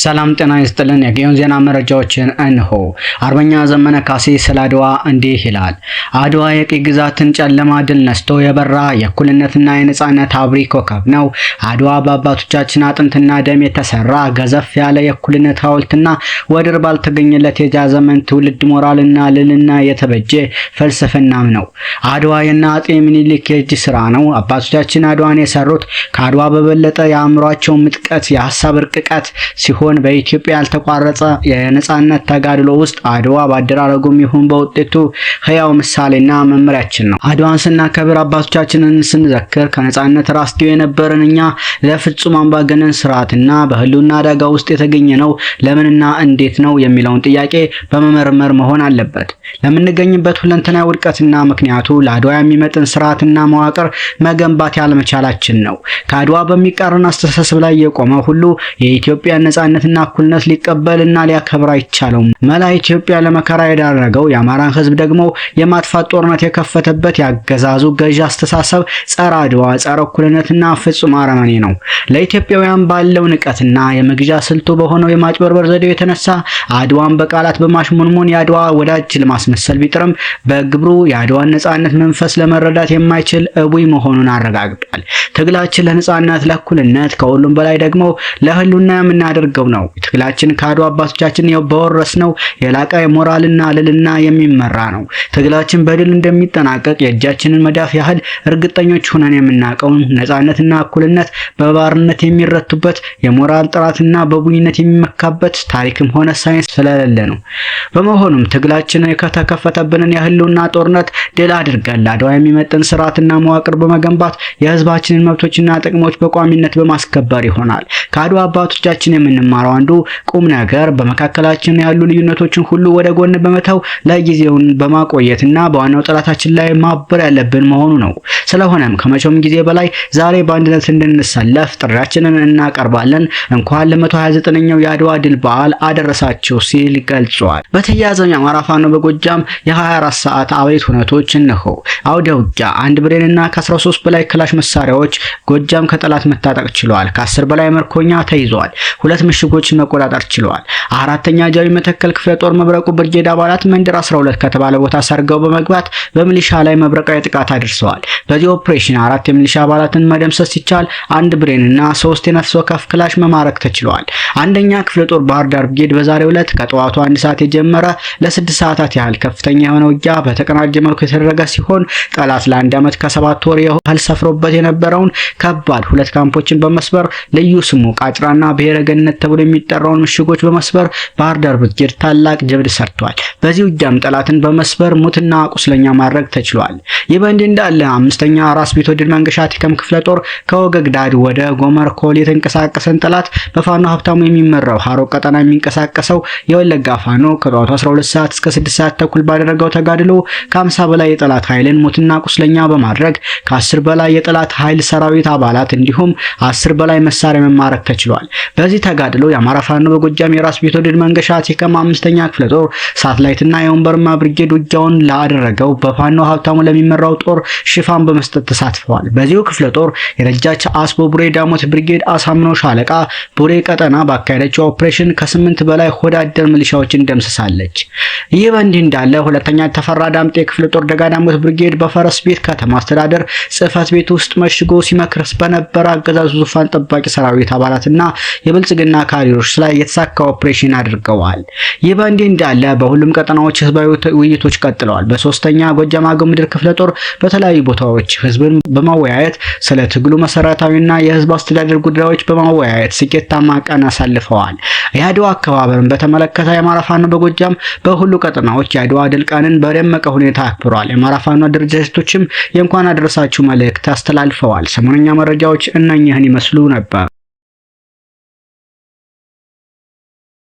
ሰላም ጤና ይስጥልን። የጊዮን ዜና መረጃዎችን እንሆ። አርበኛ ዘመነ ካሴ ስለ አድዋ እንዲህ ይላል። አድዋ የቅኝ ግዛትን ጨለማ ድል ነስቶ የበራ የእኩልነትና የነጻነት አብሪ ኮከብ ነው። አድዋ በአባቶቻችን አጥንትና ደም የተሰራ ገዘፍ ያለ የእኩልነት ሐውልትና ወደር ባልተገኘለት የዛ ዘመን ትውልድ ሞራልና ልልና የተበጀ ፍልስፍናም ነው። አድዋ የና አጤ ምኒልክ የእጅ ስራ ነው። አባቶቻችን አድዋን የሰሩት ከአድዋ በበለጠ የአእምሯቸው ምጥቀት የሐሳብ ርቅቀት ሲሆን በኢትዮጵያ ያልተቋረጠ የነጻነት ተጋድሎ ውስጥ አድዋ ባደራረጉም ይሁን በውጤቱ ህያው ምሳሌና መመሪያችን ነው። አድዋን ስናከብር አባቶቻችንን ስንዘክር ከነጻነት ራስጌው የነበረን እኛ ለፍጹም አምባገነን ስርዓትና በህልውና አደጋ ውስጥ የተገኘ ነው ለምንና እንዴት ነው የሚለውን ጥያቄ በመመርመር መሆን አለበት። ለምንገኝበት ሁለንተናዊ ውድቀትና ምክንያቱ ለአድዋ የሚመጥን ስርዓትና መዋቅር መገንባት ያለመቻላችን ነው። ከአድዋ በሚቃረን አስተሳሰብ ላይ የቆመ ሁሉ የኢትዮጵያ ነጻነትና እኩልነት ሊቀበልና ሊያከብር አይቻለውም። መላ ኢትዮጵያ ለመከራ የዳረገው የአማራን ህዝብ ደግሞ የማጥፋት ጦርነት የከፈተበት ያገዛዙ ገዢ አስተሳሰብ ጸረ አድዋ፣ ጸረ እኩልነትና ፍጹም አረመኔ ነው። ለኢትዮጵያውያን ባለው ንቀትና የመግዣ ስልቱ በሆነው የማጭበርበር ዘዴው የተነሳ አድዋን በቃላት በማሽሞንሞን የአድዋ ወዳጅ ለማስመሰል ቢጥርም በግብሩ የአድዋን ነጻነት መንፈስ ለመረዳት የማይችል እቡይ መሆኑን አረጋግጧል። ትግላችን ለነጻነት፣ ለእኩልነት ከሁሉም በላይ ደግሞ ለህልውና የምናደርገው ነው። ትግላችን ከአድዋ አባቶቻችን በወረስነው የላቀ ሞራልና ልልና የሚመራ ነው። ትግላችን በድል እንደሚጠናቀቅ የእጃችንን መዳፍ ያህል እርግጠኞች ሆነን የምናውቀውን ነጻነትና እኩልነት በባርነት የሚረቱበት የሞራል ጥራትና በቡኝነት የሚመካበት ታሪክም ሆነ ሳይንስ ስለሌለ ነው። በመሆኑም ትግላችን ከተከፈተብንን የህልውና ጦርነት ድል አድርገን ለአድዋ የሚመጥን ስርዓትና መዋቅር በመገንባት የህዝባችንን መብቶችና ጥቅሞች በቋሚነት በማስከበር ይሆናል። ከአድዋ አባቶቻችን የምንማረው አንዱ ቁም ነገር በመካከላችን ያሉ ልዩነቶችን ሁሉ ወደ ጎን በመተው ለጊዜውን በማቆየትና በዋናው ጠላታችን ላይ ማበር ያለብን መሆኑ ነው። ስለሆነም ከመቼውም ጊዜ በላይ ዛሬ በአንድነት እንድንሰለፍ ጥሪያችንን እናቀርባለን። እንኳን ለ129ኛው የአድዋ ድል በዓል አደረሳችሁ ሲል ገልጿል። በተያያዘው የአማራ ፋኖ በጎጃም የ24 ሰዓት አበይት ሁነቶች እነሆ። አውደ ውጊያ አንድ ብሬንና ከ13 በላይ ክላሽ መሳሪያዎች ጎጃም ከጠላት መታጠቅ ችሏል። ከ10 በላይ ምርኮኛ ተይዟል። ሁለት ምሽጎችን መቆጣጠር ችሏል። አራተኛ ጃዊ መተከል ክፍለ ጦር መብረቁ ብርጌድ አባላት መንደር 12 ከተባለ ቦታ ሰርገው በመግባት በሚሊሻ ላይ መብረቃዊ ጥቃት አድርሰዋል። በዚህ ኦፕሬሽን 4 የሚሊሻ አባላትን መደምሰስ ሲቻል አንድ ብሬንና 3 የነፍስ ወከፍ ክላሽ መማረክ ተችሏል። አንደኛ ክፍለ ጦር ባህር ዳር ብርጌድ በዛሬው ዕለት ከጠዋቱ 1 ሰዓት የጀመረ ለ6 ሰዓታት ያህል ከፍተኛ የሆነ ውጊያ በተቀናጀ መልኩ የተደረገ ሲሆን ጠላት ለ1 ዓመት ከ7 ወር ያህል ሰፍሮበት የነበረውን ከባድ 2 ካምፖችን በመስበር ልዩ ስሙ ቃጭራና ብሔረ ገነት ተብሎ የሚጠራውን ምሽጎች በመስበር ባህር ዳር ብርጌድ ታላቅ ጀብድ ሰርቷል። በዚህ ውጊያም ጠላትን በመስበር ሙትና ቁስለኛ ማድረግ ተችሏል። ይህ በእንዲህ እንዳለ 5ኛ ራስ ቢትወደድ መንገሻ ቲከም ክፍለ ጦር ከወገግዳድ ወደ ጎመር ኮል የተንቀሳቀሰን ጠላት በፋኖ ሀብታሙ የሚመራው ሀሮ ቀጠና የሚንቀሳቀሰው የወለጋ ፋኖ ከጠዋቱ 12 ሰዓት እስከ 6 ሰዓት ተኩል ባደረገው ተጋድሎ ከ50 በላይ የጠላት ኃይልን ሙትና ቁስለኛ በማድረግ ከ10 በላይ የጠላት ኃይል ሰራዊት አባላት እንዲሁም 10 በላይ መሳሪያ መማረክ ተችሏል። በዚህ ተጋድሎ የአማራ ፋኖ በጎጃም የራስ ቢትወደድ መንገሻ ቲከም 5ኛ ክፍለ ጦር ሳትላይትና የወንበርማ ብርጌድ ውጊያውን ላደረገው በፋኖ ሀብታሙ ለሚመራው ጦር ሽፋን በመስጠት ተሳትፈዋል። በዚሁ ክፍለ ጦር የረጃች አስቦ ቡሬ ዳሞት ብርጌድ አሳምኖ ሻለቃ ቡሬ ቀጠና ባካሄደችው ኦፕሬሽን ከ8 በላይ ሆዳደር ሚሊሻዎችን ደምስሳለች። ይህ በእንዲህ እንዳለ 2ኛ ተፈራ ዳምጤ ክፍለ ጦር ደጋዳሞት ብርጌድ በፈረስ ቤት ከተማ አስተዳደር ጽህፈት ቤት ውስጥ መሽጎ ሲመክርስ በነበረ አገዛዙ ዙፋን ጠባቂ ሰራዊት አባላትና የብልጽግና ካድሬዎች ላይ የተሳካ ኦፕሬሽን አድርገዋል። ይህ በእንዲህ እንዳለ በሁሉም ቀጠናዎች ህዝባዊ ውይይቶች ቀጥለዋል። በ3ኛ ጎጃም አገው ምድር ክፍለ ጦር በተለያዩ ቦታዎች ህዝብን በማወያየት ስለ ትግሉ መሰረታዊና የህዝብ አስተዳደር ጉዳዮች በማወያየት ስኬታማ ቀን አሳልፈዋል። የአድዋ አከባበርን በተመለከተ የአማራ ፋኖ በጎጃም በሁሉ ቀጠናዎች የአድዋ ድል ቀንን በደመቀ ሁኔታ አክብሯል። የአማራ ፋኖ አደረጃጀቶችም የእንኳን አደረሳችሁ መልእክት አስተላልፈዋል። ሰሞነኛ መረጃዎች እነኚህን ይመስሉ ነበር።